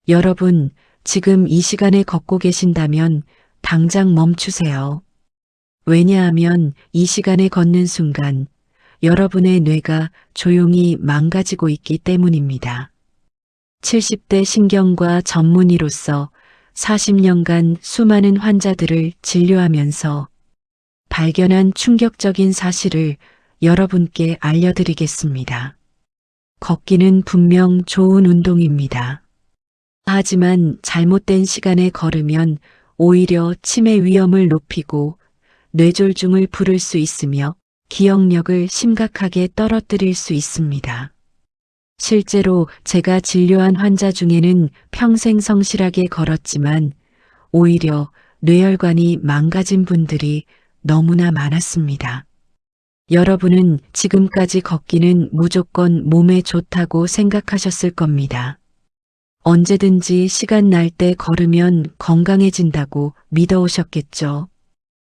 여러분, 지금 이 시간에 걷고 계신다면 당장 멈추세요. 왜냐하면 이 시간에 걷는 순간 여러분의 뇌가 조용히 망가지고 있기 때문입니다. 70대 신경과 전문의로서 40년간 수많은 환자들을 진료하면서 발견한 충격적인 사실을 여러분께 알려드리겠습니다. 걷기는 분명 좋은 운동입니다. 하지만 잘못된 시간에 걸으면 오히려 치매 위험을 높이고 뇌졸중을 부를 수 있으며 기억력을 심각하게 떨어뜨릴 수 있습니다. 실제로 제가 진료한 환자 중에는 평생 성실하게 걸었지만 오히려 뇌혈관이 망가진 분들이 너무나 많았습니다. 여러분은 지금까지 걷기는 무조건 몸에 좋다고 생각하셨을 겁니다. 언제든지 시간 날 때 걸으면 건강해진다고 믿어오셨겠죠.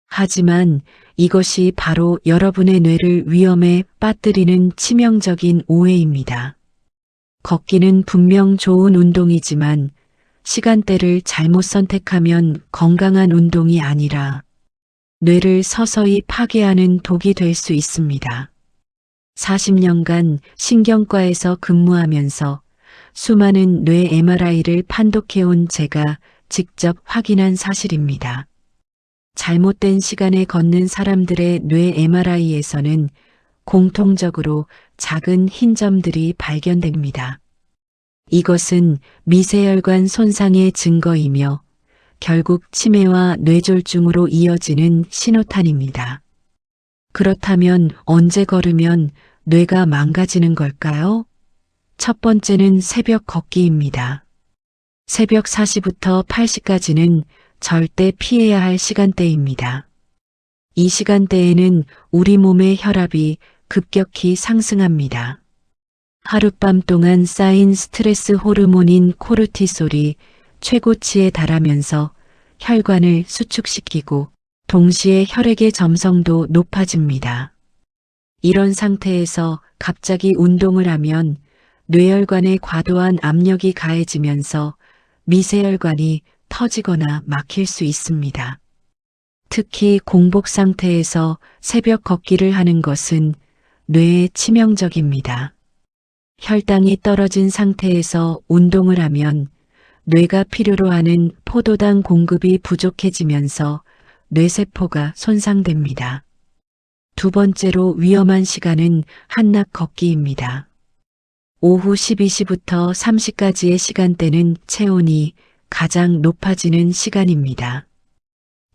하지만 이것이 바로 여러분의 뇌를 위험에 빠뜨리는 치명적인 오해입니다. 걷기는 분명 좋은 운동이지만 시간대를 잘못 선택하면 건강한 운동이 아니라 뇌를 서서히 파괴하는 독이 될 수 있습니다. 40년간 신경과에서 근무하면서 수많은 뇌 MRI를 판독해온 제가 직접 확인한 사실입니다. 잘못된 시간에 걷는 사람들의 뇌 MRI에서는 공통적으로 작은 흰 점들이 발견됩니다. 이것은 미세혈관 손상의 증거이며 결국 치매와 뇌졸중으로 이어지는 신호탄입니다. 그렇다면 언제 걸으면 뇌가 망가지는 걸까요? 첫 번째는 새벽 걷기입니다. 새벽 4시부터 8시까지는 절대 피해야 할 시간대입니다. 이 시간대에는 우리 몸의 혈압이 급격히 상승합니다. 하룻밤 동안 쌓인 스트레스 호르몬인 코르티솔이 최고치에 달하면서 혈관을 수축시키고 동시에 혈액의 점성도 높아집니다. 이런 상태에서 갑자기 운동을 하면 뇌혈관에 과도한 압력이 가해지면서 미세혈관이 터지거나 막힐 수 있습니다. 특히 공복 상태에서 새벽 걷기를 하는 것은 뇌에 치명적입니다. 혈당이 떨어진 상태에서 운동을 하면 뇌가 필요로 하는 포도당 공급이 부족해지면서 뇌세포가 손상됩니다. 두 번째로 위험한 시간은 한낮 걷기입니다. 오후 12시부터 3시까지의 시간대는 체온이 가장 높아지는 시간입니다.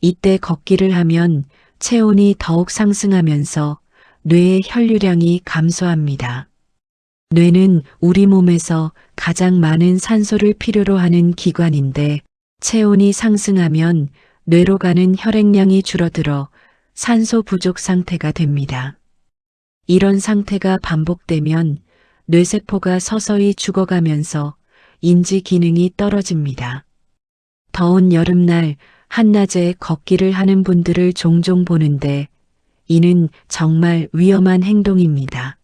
이때 걷기를 하면 체온이 더욱 상승하면서 뇌의 혈류량이 감소합니다. 뇌는 우리 몸에서 가장 많은 산소를 필요로 하는 기관인데 체온이 상승하면 뇌로 가는 혈액량이 줄어들어 산소 부족 상태가 됩니다. 이런 상태가 반복되면 뇌세포가 서서히 죽어가면서 인지 기능이 떨어집니다. 더운 여름날 한낮에 걷기를 하는 분들을 종종 보는데 이는 정말 위험한 행동입니다.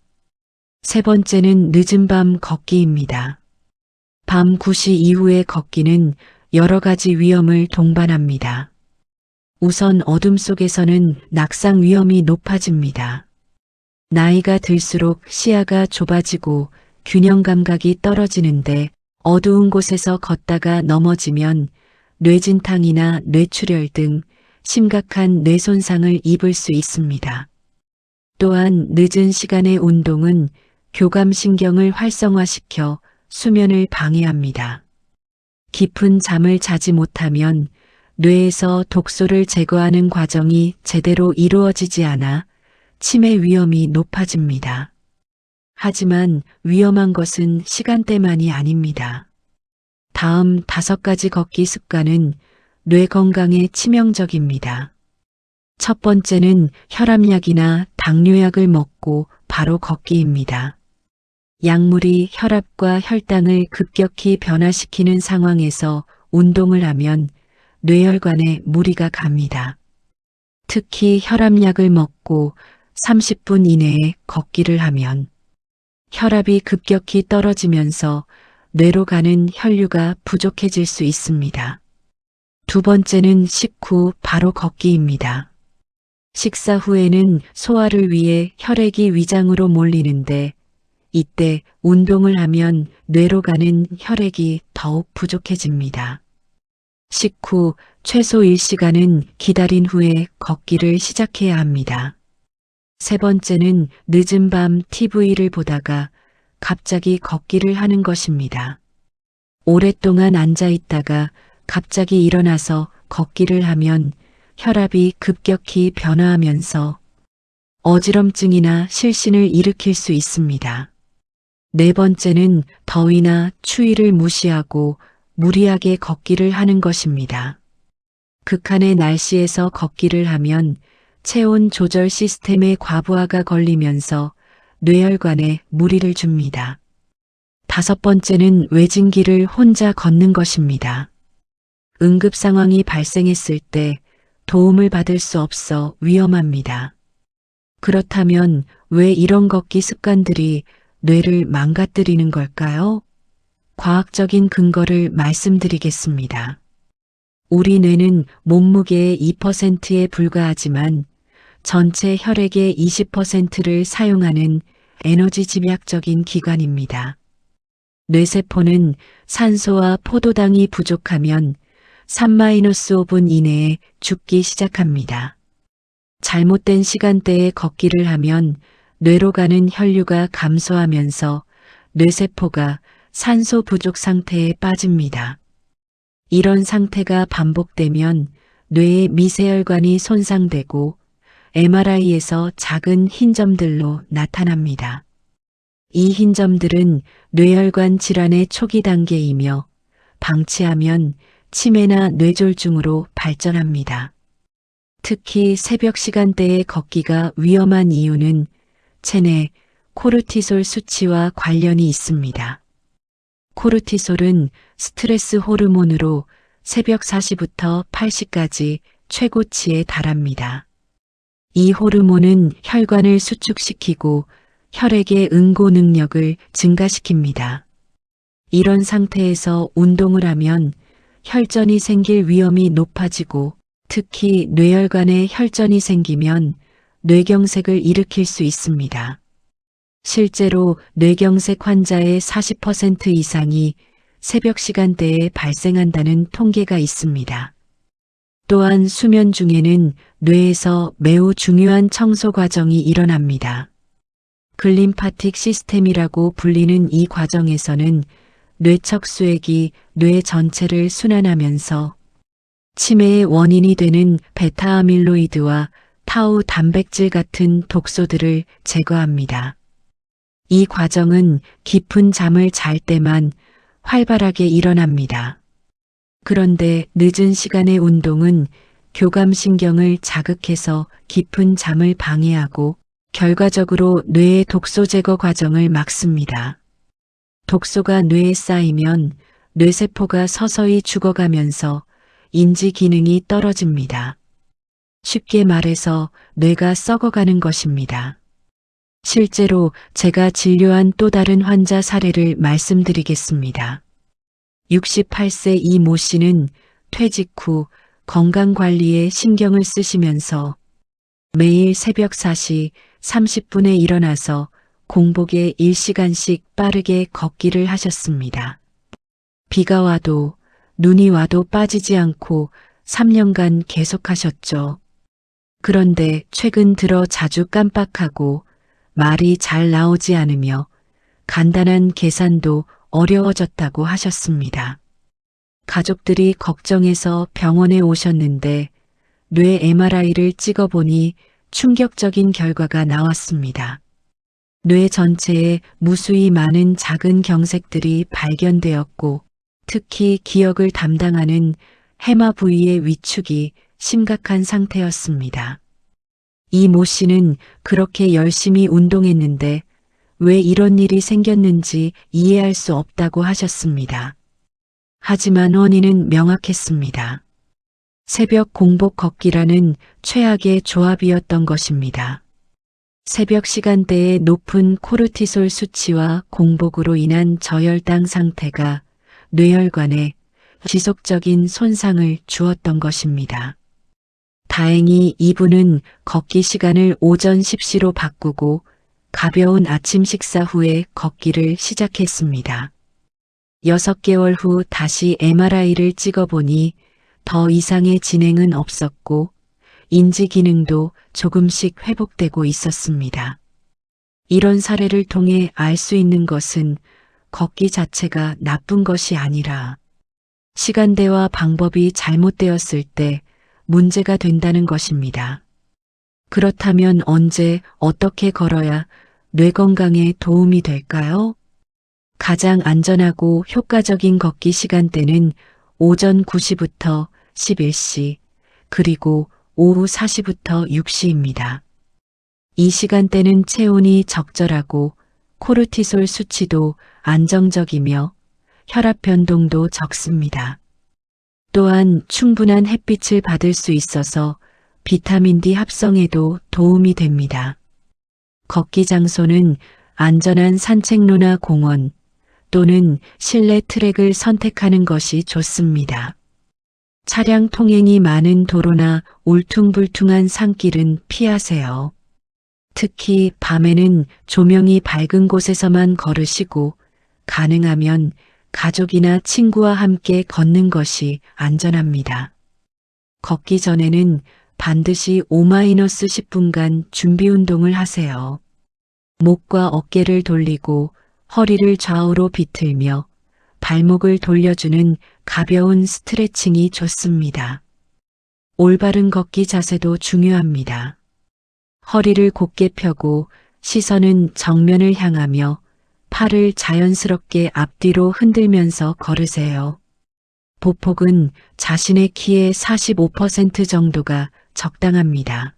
세 번째는 늦은 밤 걷기입니다. 밤 9시 이후의 걷기는 여러 가지 위험을 동반합니다. 우선 어둠 속에서는 낙상 위험이 높아집니다. 나이가 들수록 시야가 좁아지고 균형 감각이 떨어지는데 어두운 곳에서 걷다가 넘어지면 뇌진탕이나 뇌출혈 등 심각한 뇌 손상을 입을 수 있습니다. 또한 늦은 시간의 운동은 교감신경을 활성화시켜 수면을 방해합니다. 깊은 잠을 자지 못하면 뇌에서 독소를 제거하는 과정이 제대로 이루어지지 않아 치매 위험이 높아집니다. 하지만 위험한 것은 시간대만이 아닙니다. 다음 5가지 걷기 습관은 뇌 건강에 치명적입니다. 첫 번째는 혈압약이나 당뇨약을 먹고 바로 걷기입니다. 약물이 혈압과 혈당을 급격히 변화시키는 상황에서 운동을 하면 뇌혈관에 무리가 갑니다. 특히 혈압약을 먹고 30분 이내에 걷기를 하면 혈압이 급격히 떨어지면서 뇌로 가는 혈류가 부족해질 수 있습니다. 두 번째는 식후 바로 걷기입니다. 식사 후에는 소화를 위해 혈액이 위장으로 몰리는데 이때 운동을 하면 뇌로 가는 혈액이 더욱 부족해집니다. 식후 최소 1시간은 기다린 후에 걷기를 시작해야 합니다. 세 번째는 늦은 밤 TV를 보다가 갑자기 걷기를 하는 것입니다. 오랫동안 앉아 있다가 갑자기 일어나서 걷기를 하면 혈압이 급격히 변화하면서 어지럼증이나 실신을 일으킬 수 있습니다. 네 번째는 더위나 추위를 무시하고 무리하게 걷기를 하는 것입니다. 극한의 날씨에서 걷기를 하면 체온 조절 시스템의 과부하가 걸리면서 뇌혈관에 무리를 줍니다. 다섯 번째는 외진길을 혼자 걷는 것입니다. 응급 상황이 발생했을 때 도움을 받을 수 없어 위험합니다. 그렇다면 왜 이런 걷기 습관들이 뇌를 망가뜨리는 걸까요? 과학적인 근거를 말씀드리겠습니다. 우리 뇌는 몸무게의 2%에 불과하지만 전체 혈액의 20%를 사용하는 에너지 집약적인 기관입니다. 뇌세포는 산소와 포도당이 부족하면 3-5분 이내에 죽기 시작합니다. 잘못된 시간대에 걷기를 하면 뇌로 가는 혈류가 감소하면서 뇌세포가 산소 부족 상태에 빠집니다. 이런 상태가 반복되면 뇌의 미세혈관이 손상되고 MRI에서 작은 흰 점들로 나타납니다. 이 흰 점들은 뇌혈관 질환의 초기 단계이며 방치하면 치매나 뇌졸중으로 발전합니다. 특히 새벽 시간대에 걷기가 위험한 이유는 체내 코르티솔 수치와 관련이 있습니다. 코르티솔은 스트레스 호르몬으로 새벽 4시부터 8시까지 최고치에 달합니다. 이 호르몬은 혈관을 수축시키고 혈액의 응고 능력을 증가시킵니다. 이런 상태에서 운동을 하면 혈전이 생길 위험이 높아지고 특히 뇌혈관에 혈전이 생기면 뇌경색을 일으킬 수 있습니다. 실제로 뇌경색 환자의 40% 이상이 새벽 시간대에 발생한다는 통계가 있습니다. 또한 수면 중에는 뇌에서 매우 중요한 청소 과정이 일어납니다. 글림파틱 시스템이라고 불리는 이 과정에서는 뇌척 수액이 뇌 전체를 순환하면서 치매의 원인이 되는 베타아밀로이드와 타우 단백질 같은 독소들을 제거합니다. 이 과정은 깊은 잠을 잘 때만 활발하게 일어납니다. 그런데 늦은 시간의 운동은 교감신경을 자극해서 깊은 잠을 방해하고 결과적으로 뇌의 독소 제거 과정을 막습니다. 독소가 뇌에 쌓이면 뇌세포가 서서히 죽어가면서 인지 기능이 떨어집니다. 쉽게 말해서 뇌가 썩어가는 것입니다. 실제로 제가 진료한 또 다른 환자 사례를 말씀드리겠습니다. 68세 이 모 씨는 퇴직 후 건강관리에 신경을 쓰시면서 매일 새벽 4시 30분에 일어나서 공복에 1시간씩 빠르게 걷기를 하셨습니다. 비가 와도 눈이 와도 빠지지 않고 3년간 계속하셨죠. 그런데 최근 들어 자주 깜빡하고 말이 잘 나오지 않으며 간단한 계산도 어려워졌다고 하셨습니다. 가족들이 걱정해서 병원에 오셨는데 뇌 MRI를 찍어보니 충격적인 결과가 나왔습니다. 뇌 전체에 무수히 많은 작은 경색들이 발견되었고 특히 기억을 담당하는 해마 부위의 위축이 심각한 상태였습니다. 이 모 씨는 그렇게 열심히 운동했는데 왜 이런 일이 생겼는지 이해할 수 없다고 하셨습니다. 하지만 원인은 명확했습니다. 새벽 공복 걷기라는 최악의 조합이었던 것입니다. 새벽 시간대에 높은 코르티솔 수치와 공복으로 인한 저혈당 상태가 뇌혈관에 지속적인 손상을 주었던 것입니다. 다행히 이분은 걷기 시간을 오전 10시로 바꾸고 가벼운 아침 식사 후에 걷기를 시작했습니다. 6개월 후 다시 MRI를 찍어보니 더 이상의 진행은 없었고 인지 기능도 조금씩 회복되고 있었습니다. 이런 사례를 통해 알 수 있는 것은 걷기 자체가 나쁜 것이 아니라 시간대와 방법이 잘못되었을 때 문제가 된다는 것입니다. 그렇다면 언제 어떻게 걸어야 뇌 건강에 도움이 될까요? 가장 안전하고 효과적인 걷기 시간대는 오전 9시부터 11시, 그리고 오후 4시부터 6시입니다. 이 시간대는 체온이 적절하고 코르티솔 수치도 안정적이며 혈압 변동도 적습니다. 또한 충분한 햇빛을 받을 수 있어서 비타민 D 합성에도 도움이 됩니다. 걷기 장소는 안전한 산책로나 공원 또는 실내 트랙을 선택하는 것이 좋습니다. 차량 통행이 많은 도로나 울퉁불퉁한 산길은 피하세요. 특히 밤에는 조명이 밝은 곳에서만 걸으시고 가능하면 가족이나 친구와 함께 걷는 것이 안전합니다. 걷기 전에는 반드시 5-10분간 준비 운동을 하세요. 목과 어깨를 돌리고 허리를 좌우로 비틀며 발목을 돌려주는 가벼운 스트레칭이 좋습니다. 올바른 걷기 자세도 중요합니다. 허리를 곧게 펴고 시선은 정면을 향하며 팔을 자연스럽게 앞뒤로 흔들면서 걸으세요. 보폭은 자신의 키의 45% 정도가 적당합니다.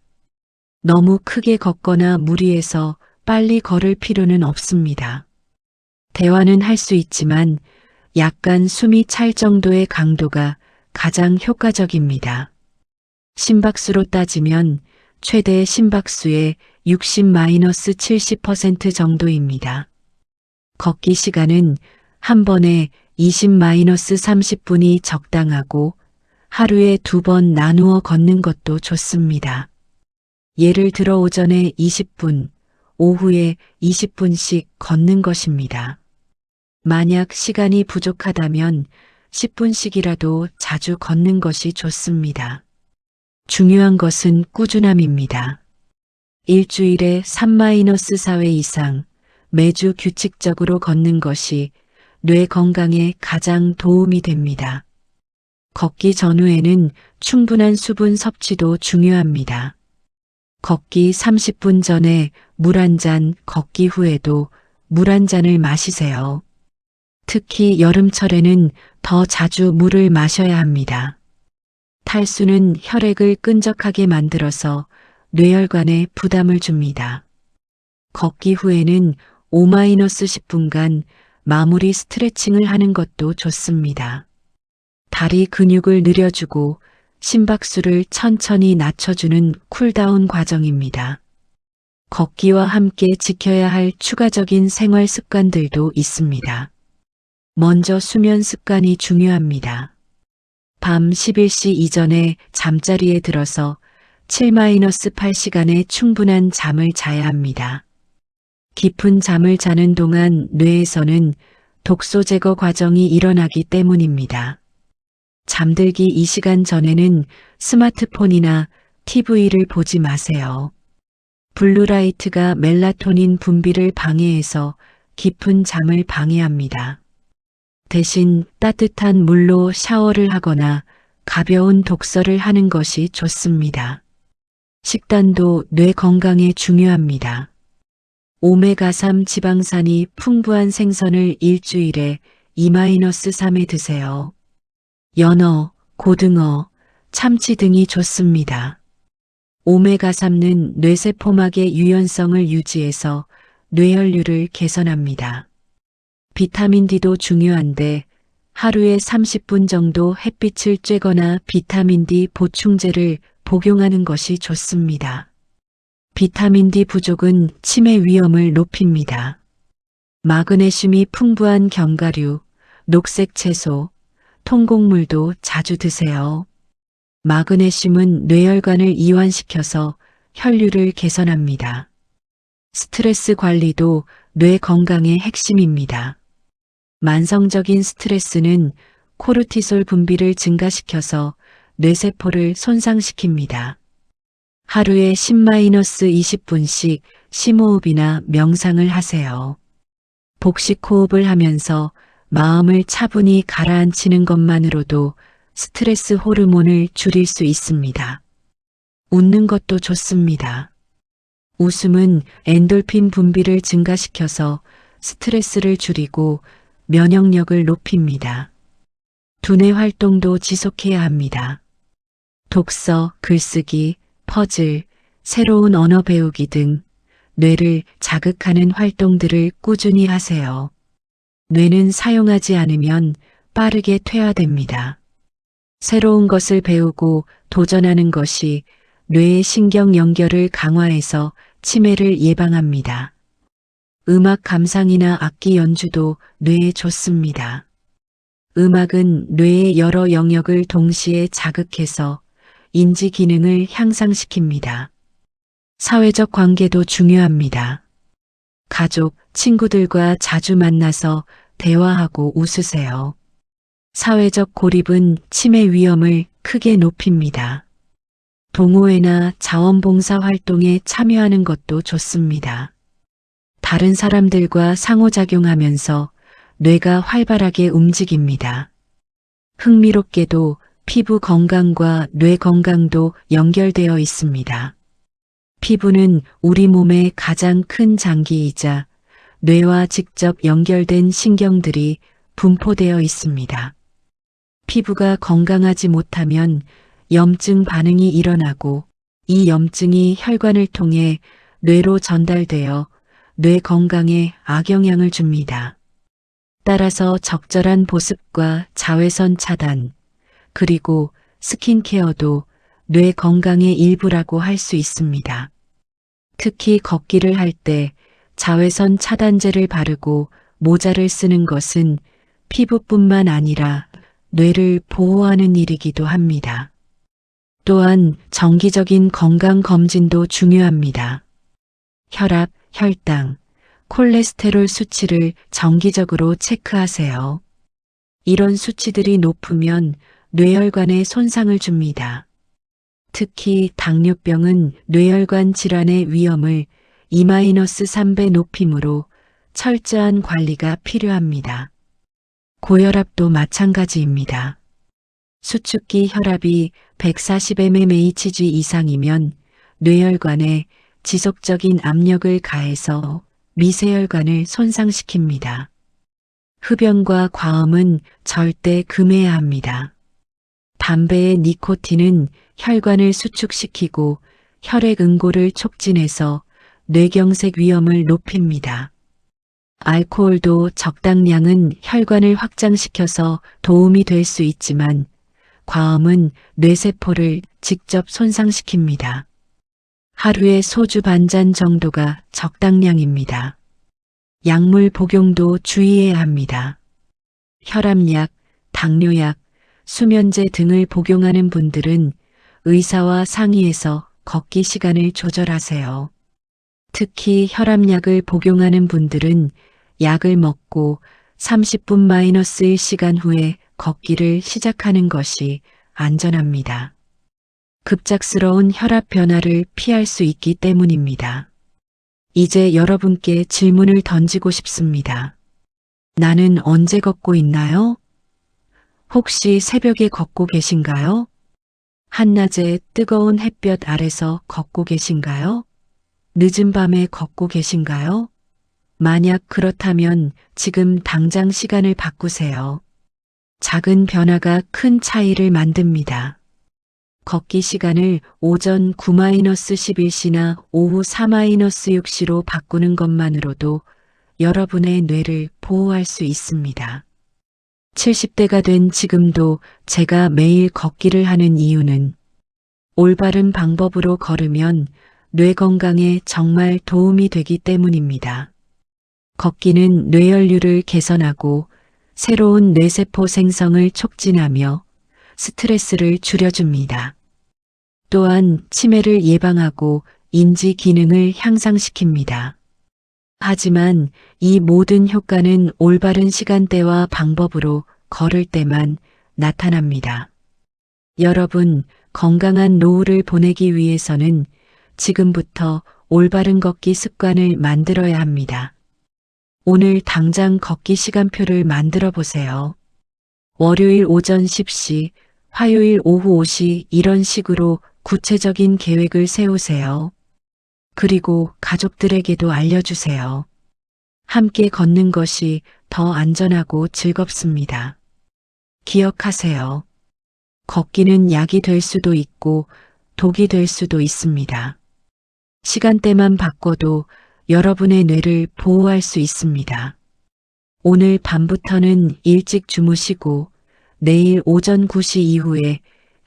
너무 크게 걷거나 무리해서 빨리 걸을 필요는 없습니다. 대화는 할 수 있지만 약간 숨이 찰 정도의 강도가 가장 효과적입니다. 심박수로 따지면 최대 심박수의 60-70% 정도입니다. 걷기 시간은 한 번에 20-30분이 적당하고 하루에 2번 나누어 걷는 것도 좋습니다. 예를 들어 오전에 20분, 오후에 20분씩 걷는 것입니다. 만약 시간이 부족하다면 10분씩이라도 자주 걷는 것이 좋습니다. 중요한 것은 꾸준함입니다. 일주일에 3-4회 이상 매주 규칙적으로 걷는 것이 뇌 건강에 가장 도움이 됩니다. 걷기 전후에는 충분한 수분 섭취도 중요합니다. 걷기 30분 전에 물 한 잔, 걷기 후에도 물 한 잔을 마시세요. 특히 여름철에는 더 자주 물을 마셔야 합니다. 탈수는 혈액을 끈적하게 만들어서 뇌혈관에 부담을 줍니다. 걷기 후에는 5-10분간 마무리 스트레칭을 하는 것도 좋습니다. 다리 근육을 늘려주고 심박수를 천천히 낮춰주는 쿨다운 과정입니다. 걷기와 함께 지켜야 할 추가적인 생활 습관들도 있습니다. 먼저 수면 습관이 중요합니다. 밤 11시 이전에 잠자리에 들어서 7-8시간의 충분한 잠을 자야 합니다. 깊은 잠을 자는 동안 뇌에서는 독소 제거 과정이 일어나기 때문입니다. 잠들기 2시간 전에는 스마트폰이나 TV를 보지 마세요. 블루라이트가 멜라토닌 분비를 방해해서 깊은 잠을 방해합니다. 대신 따뜻한 물로 샤워를 하거나 가벼운 독서를 하는 것이 좋습니다. 식단도 뇌 건강에 중요합니다. 오메가3 지방산이 풍부한 생선을 일주일에 2-3회 드세요. 연어, 고등어, 참치 등이 좋습니다. 오메가3는 뇌세포막의 유연성을 유지해서 뇌혈류를 개선합니다. 비타민 D도 중요한데 하루에 30분 정도 햇빛을 쬐거나 비타민 D 보충제를 복용하는 것이 좋습니다. 비타민 D 부족은 치매 위험을 높입니다. 마그네슘이 풍부한 견과류, 녹색 채소, 통곡물도 자주 드세요. 마그네슘은 뇌혈관을 이완시켜서 혈류를 개선합니다. 스트레스 관리도 뇌 건강의 핵심입니다. 만성적인 스트레스는 코르티솔 분비를 증가시켜서 뇌세포를 손상시킵니다. 하루에 10-20분씩 심호흡이나 명상을 하세요. 복식 호흡을 하면서 마음을 차분히 가라앉히는 것만으로도 스트레스 호르몬을 줄일 수 있습니다. 웃는 것도 좋습니다. 웃음은 엔돌핀 분비를 증가시켜서 스트레스를 줄이고 면역력을 높입니다. 두뇌 활동도 지속해야 합니다. 독서, 글쓰기, 퍼즐, 새로운 언어 배우기 등 뇌를 자극하는 활동들을 꾸준히 하세요. 뇌는 사용하지 않으면 빠르게 퇴화됩니다. 새로운 것을 배우고 도전하는 것이 뇌의 신경 연결을 강화해서 치매를 예방합니다. 음악 감상이나 악기 연주도 뇌에 좋습니다. 음악은 뇌의 여러 영역을 동시에 자극해서 인지 기능을 향상시킵니다. 사회적 관계도 중요합니다. 가족, 친구들과 자주 만나서 대화하고 웃으세요. 사회적 고립은 치매 위험을 크게 높입니다. 동호회나 자원봉사 활동에 참여하는 것도 좋습니다. 다른 사람들과 상호작용하면서 뇌가 활발하게 움직입니다. 흥미롭게도 피부 건강과 뇌 건강도 연결되어 있습니다. 피부는 우리 몸의 가장 큰 장기이자 뇌와 직접 연결된 신경들이 분포되어 있습니다. 피부가 건강하지 못하면 염증 반응이 일어나고 이 염증이 혈관을 통해 뇌로 전달되어 뇌 건강에 악영향을 줍니다. 따라서 적절한 보습과 자외선 차단, 그리고 스킨케어도 뇌 건강의 일부라고 할 수 있습니다. 특히 걷기를 할 때 자외선 차단제를 바르고 모자를 쓰는 것은 피부뿐만 아니라 뇌를 보호하는 일이기도 합니다. 또한 정기적인 건강 검진도 중요합니다. 혈압, 혈당, 콜레스테롤 수치를 정기적으로 체크하세요. 이런 수치들이 높으면 뇌혈관에 손상을 줍니다. 특히 당뇨병은 뇌혈관 질환의 위험을 2-3배 높이므로 철저한 관리가 필요합니다. 고혈압도 마찬가지입니다. 수축기 혈압이 140mmHg 이상이면 뇌혈관에 지속적인 압력을 가해서 미세혈관을 손상시킵니다. 흡연과 과음은 절대 금해야 합니다. 담배의 니코틴은 혈관을 수축시키고 혈액 응고를 촉진해서 뇌경색 위험을 높입니다. 알코올도 적당량은 혈관을 확장시켜서 도움이 될 수 있지만 과음은 뇌세포를 직접 손상시킵니다. 하루에 소주 반잔 정도가 적당량입니다. 약물 복용도 주의해야 합니다. 혈압약, 당뇨약, 수면제 등을 복용하는 분들은 의사와 상의해서 걷기 시간을 조절하세요. 특히 혈압약을 복용하는 분들은 약을 먹고 30분-1시간 후에 걷기를 시작하는 것이 안전합니다. 급작스러운 혈압 변화를 피할 수 있기 때문입니다. 이제 여러분께 질문을 던지고 싶습니다. 나는 언제 걷고 있나요? 혹시 새벽에 걷고 계신가요? 한낮에 뜨거운 햇볕 아래서 걷고 계신가요? 늦은 밤에 걷고 계신가요? 만약 그렇다면 지금 당장 시간을 바꾸세요. 작은 변화가 큰 차이를 만듭니다. 걷기 시간을 오전 9-11시나 오후 4-6시로 바꾸는 것만으로도 여러분의 뇌를 보호할 수 있습니다. 70대가 된 지금도 제가 매일 걷기를 하는 이유는 올바른 방법으로 걸으면 뇌 건강에 정말 도움이 되기 때문입니다. 걷기는 뇌혈류를 개선하고 새로운 뇌세포 생성을 촉진하며 스트레스를 줄여줍니다. 또한 치매를 예방하고 인지 기능을 향상시킵니다. 하지만 이 모든 효과는 올바른 시간대와 방법으로 걸을 때만 나타납니다. 여러분, 건강한 노후를 보내기 위해서는 지금부터 올바른 걷기 습관을 만들어야 합니다. 오늘 당장 걷기 시간표를 만들어 보세요. 월요일 오전 10시, 화요일 오후 5시 이런 식으로 구체적인 계획을 세우세요. 그리고 가족들에게도 알려주세요. 함께 걷는 것이 더 안전하고 즐겁습니다. 기억하세요. 걷기는 약이 될 수도 있고 독이 될 수도 있습니다. 시간대만 바꿔도 여러분의 뇌를 보호할 수 있습니다. 오늘 밤부터는 일찍 주무시고 내일 오전 9시 이후에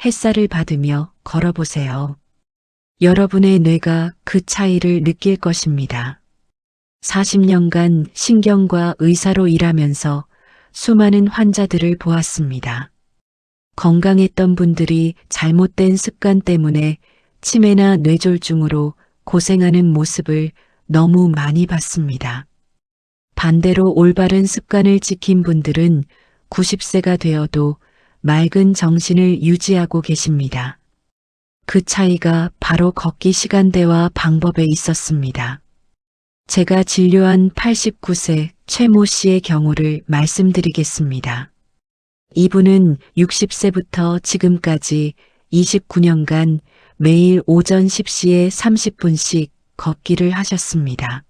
햇살을 받으며 걸어보세요. 여러분의 뇌가 그 차이를 느낄 것입니다. 40년간 신경과 의사로 일하면서 수많은 환자들을 보았습니다. 건강했던 분들이 잘못된 습관 때문에 치매나 뇌졸중으로 고생하는 모습을 너무 많이 봤습니다. 반대로 올바른 습관을 지킨 분들은 90세가 되어도 맑은 정신을 유지하고 계십니다. 그 차이가 바로 걷기 시간대와 방법에 있었습니다. 제가 진료한 89세 최모 씨의 경우를 말씀드리겠습니다. 이분은 60세부터 지금까지 29년간 매일 오전 10시에 30분씩 걷기를 하셨습니다.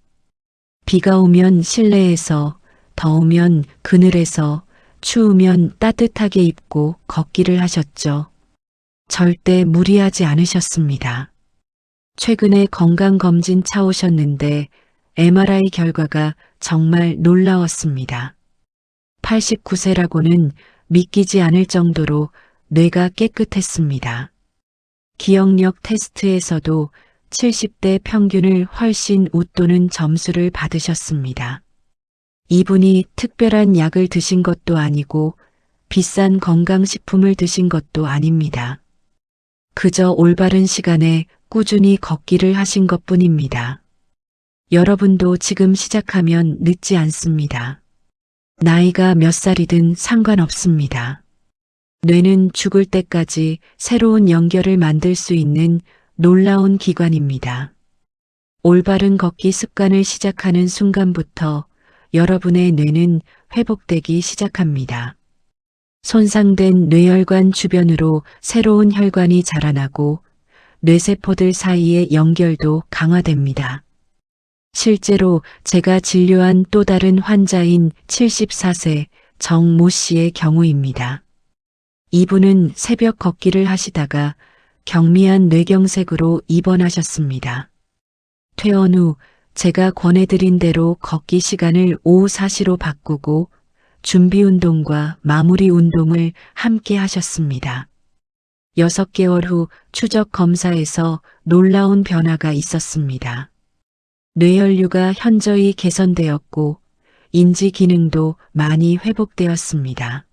비가 오면 실내에서, 더우면 그늘에서, 추우면 따뜻하게 입고 걷기를 하셨죠. 절대 무리하지 않으셨습니다. 최근에 건강검진 차 오셨는데 MRI 결과가 정말 놀라웠습니다. 89세라고는 믿기지 않을 정도로 뇌가 깨끗했습니다. 기억력 테스트에서도 70대 평균을 훨씬 웃도는 점수를 받으셨습니다. 이분이 특별한 약을 드신 것도 아니고 비싼 건강식품을 드신 것도 아닙니다. 그저 올바른 시간에 꾸준히 걷기를 하신 것뿐입니다. 여러분도 지금 시작하면 늦지 않습니다. 나이가 몇 살이든 상관없습니다. 뇌는 죽을 때까지 새로운 연결을 만들 수 있는 놀라운 기관입니다. 올바른 걷기 습관을 시작하는 순간부터 여러분의 뇌는 회복되기 시작합니다. 손상된 뇌혈관 주변으로 새로운 혈관이 자라나고 뇌세포들 사이의 연결도 강화됩니다. 실제로 제가 진료한 또 다른 환자인 74세 정모 씨의 경우입니다. 이분은 새벽 걷기를 하시다가 경미한 뇌경색으로 입원하셨습니다. 퇴원 후 제가 권해드린 대로 걷기 시간을 오후 4시로 바꾸고 준비 운동과 마무리 운동을 함께 하셨습니다. 6개월 후 추적 검사에서 놀라운 변화가 있었습니다. 뇌혈류가 현저히 개선되었고 인지 기능도 많이 회복되었습니다.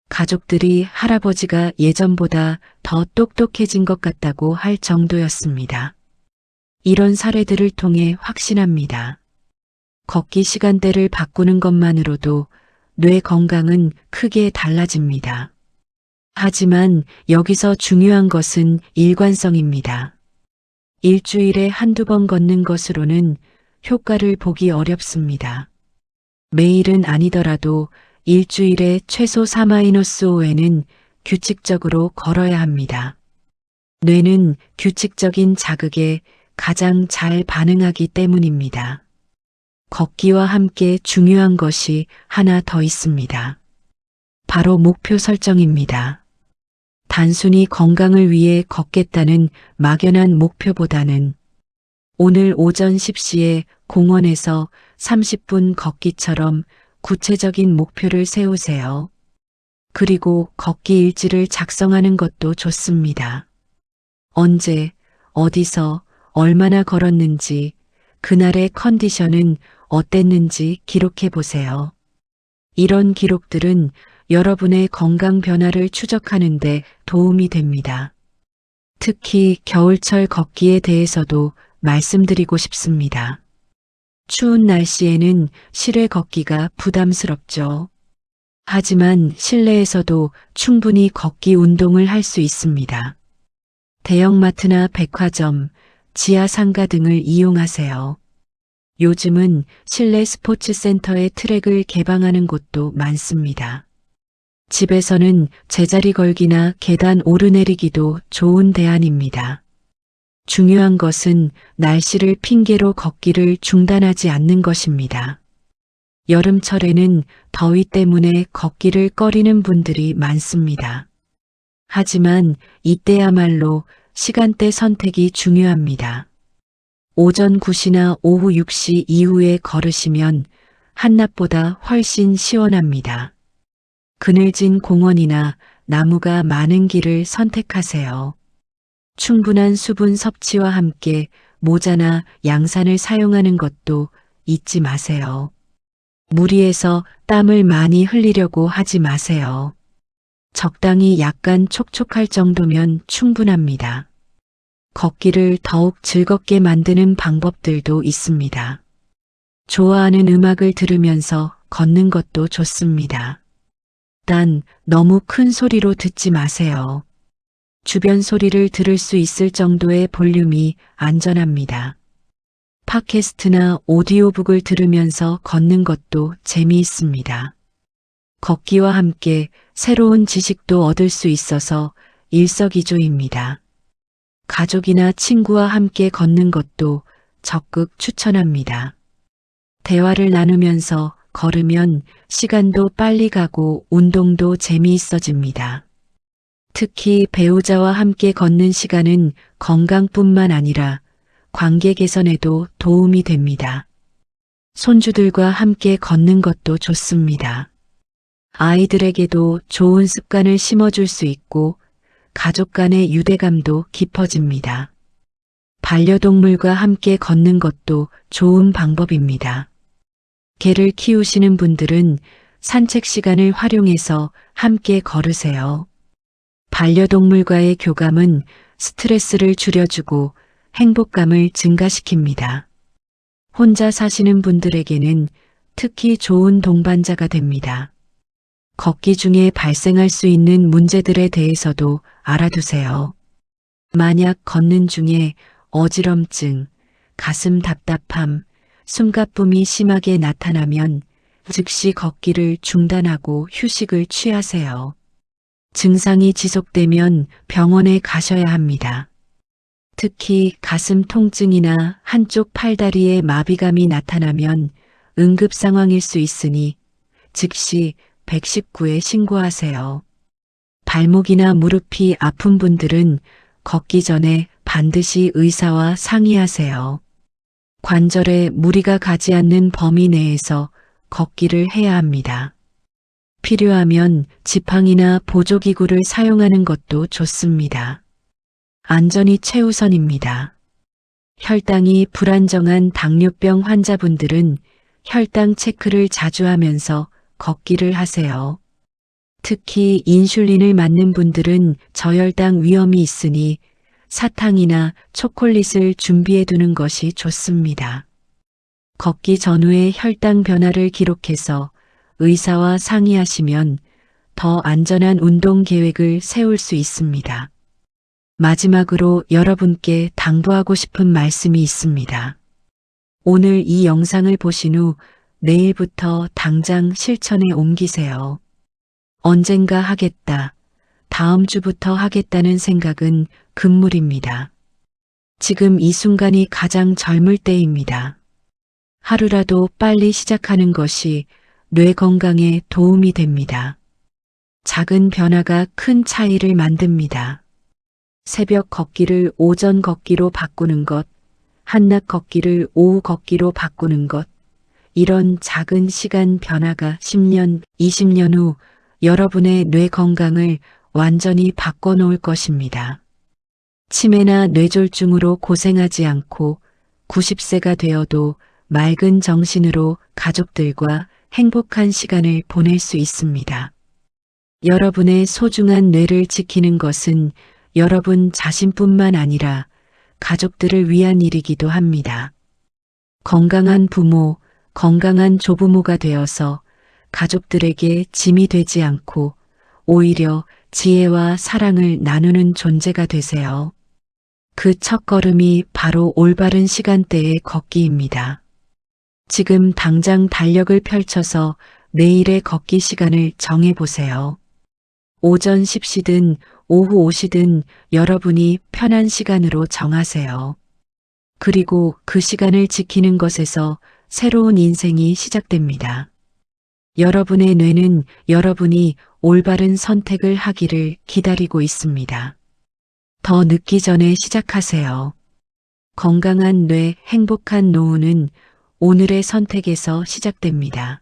가족들이 할아버지가 예전보다 더 똑똑해진 것 같다고 할 정도였습니다. 이런 사례들을 통해 확신합니다. 걷기 시간대를 바꾸는 것만으로도 뇌 건강은 크게 달라집니다. 하지만 여기서 중요한 것은 일관성입니다. 일주일에 한두 번 걷는 것으로는 효과를 보기 어렵습니다. 매일은 아니더라도 일주일에 최소 4-5회는 규칙적으로 걸어야 합니다. 뇌는 규칙적인 자극에 가장 잘 반응하기 때문입니다. 걷기와 함께 중요한 것이 하나 더 있습니다. 바로 목표 설정입니다. 단순히 건강을 위해 걷겠다는 막연한 목표보다는 오늘 오전 10시에 공원에서 30분 걷기처럼 구체적인 목표를 세우세요. 그리고 걷기 일지를 작성하는 것도 좋습니다. 언제, 어디서, 얼마나 걸었는지, 그날의 컨디션은 어땠는지 기록해 보세요. 이런 기록들은 여러분의 건강 변화를 추적하는 데 도움이 됩니다. 특히 겨울철 걷기에 대해서도 말씀드리고 싶습니다. 추운 날씨에는 실외 걷기가 부담스럽죠. 하지만 실내에서도 충분히 걷기 운동을 할 수 있습니다. 대형마트나 백화점, 지하상가 등을 이용하세요. 요즘은 실내 스포츠 센터에 트랙을 개방하는 곳도 많습니다. 집에서는 제자리 걸기나 계단 오르내리기도 좋은 대안입니다. 중요한 것은 날씨를 핑계로 걷기를 중단하지 않는 것입니다. 여름철에는 더위 때문에 걷기를 꺼리는 분들이 많습니다. 하지만 이때야말로 시간대 선택이 중요합니다. 오전 9시나 오후 6시 이후에 걸으시면 한낮보다 훨씬 시원합니다. 그늘진 공원이나 나무가 많은 길을 선택하세요. 충분한 수분 섭취와 함께 모자나 양산을 사용하는 것도 잊지 마세요. 무리해서 땀을 많이 흘리려고 하지 마세요. 적당히 약간 촉촉할 정도면 충분합니다. 걷기를 더욱 즐겁게 만드는 방법들도 있습니다. 좋아하는 음악을 들으면서 걷는 것도 좋습니다. 단 너무 큰 소리로 듣지 마세요. 주변 소리를 들을 수 있을 정도의 볼륨이 안전합니다. 팟캐스트나 오디오북을 들으면서 걷는 것도 재미있습니다. 걷기와 함께 새로운 지식도 얻을 수 있어서 일석이조입니다. 가족이나 친구와 함께 걷는 것도 적극 추천합니다. 대화를 나누면서 걸으면 시간도 빨리 가고 운동도 재미있어집니다. 특히 배우자와 함께 걷는 시간은 건강뿐만 아니라 관계 개선에도 도움이 됩니다. 손주들과 함께 걷는 것도 좋습니다. 아이들에게도 좋은 습관을 심어줄 수 있고 가족 간의 유대감도 깊어집니다. 반려동물과 함께 걷는 것도 좋은 방법입니다. 개를 키우시는 분들은 산책 시간을 활용해서 함께 걸으세요. 반려동물과의 교감은 스트레스를 줄여주고 행복감을 증가시킵니다. 혼자 사시는 분들에게는 특히 좋은 동반자가 됩니다. 걷기 중에 발생할 수 있는 문제들에 대해서도 알아두세요. 만약 걷는 중에 어지럼증, 가슴 답답함, 숨가쁨이 심하게 나타나면 즉시 걷기를 중단하고 휴식을 취하세요. 증상이 지속되면 병원에 가셔야 합니다. 특히 가슴 통증이나 한쪽 팔다리에 마비감이 나타나면 응급 상황일 수 있으니 즉시 119에 신고하세요. 발목이나 무릎이 아픈 분들은 걷기 전에 반드시 의사와 상의하세요. 관절에 무리가 가지 않는 범위 내에서 걷기를 해야 합니다. 필요하면 지팡이나 보조기구를 사용하는 것도 좋습니다. 안전이 최우선입니다. 혈당이 불안정한 당뇨병 환자분들은 혈당 체크를 자주 하면서 걷기를 하세요. 특히 인슐린을 맞는 분들은 저혈당 위험이 있으니 사탕이나 초콜릿을 준비해 두는 것이 좋습니다. 걷기 전후의 혈당 변화를 기록해서 의사와 상의하시면 더 안전한 운동 계획을 세울 수 있습니다. 마지막으로 여러분께 당부하고 싶은 말씀이 있습니다. 오늘 이 영상을 보신 후 내일부터 당장 실천에 옮기세요. 언젠가 하겠다, 다음 주부터 하겠다는 생각은 금물입니다. 지금 이 순간이 가장 젊을 때입니다. 하루라도 빨리 시작하는 것이 뇌 건강에 도움이 됩니다. 작은 변화가 큰 차이를 만듭니다. 새벽 걷기를 오전 걷기로 바꾸는 것, 한낮 걷기를 오후 걷기로 바꾸는 것, 이런 작은 시간 변화가 10년, 20년 후 여러분의 뇌 건강을 완전히 바꿔놓을 것입니다. 치매나 뇌졸중으로 고생하지 않고 90세가 되어도 맑은 정신으로 가족들과 행복한 시간을 보낼 수 있습니다. 여러분의 소중한 뇌를 지키는 것은 여러분 자신뿐만 아니라 가족들을 위한 일이기도 합니다. 건강한 부모, 건강한 조부모가 되어서 가족들에게 짐이 되지 않고 오히려 지혜와 사랑을 나누는 존재가 되세요. 그 첫걸음이 바로 올바른 시간대의 걷기입니다. 지금 당장 달력을 펼쳐서 내일의 걷기 시간을 정해보세요. 오전 10시든 오후 5시든 여러분이 편한 시간으로 정하세요. 그리고 그 시간을 지키는 것에서 새로운 인생이 시작됩니다. 여러분의 뇌는 여러분이 올바른 선택을 하기를 기다리고 있습니다. 더 늦기 전에 시작하세요. 건강한 뇌, 행복한 노후는 오늘의 선택에서 시작됩니다.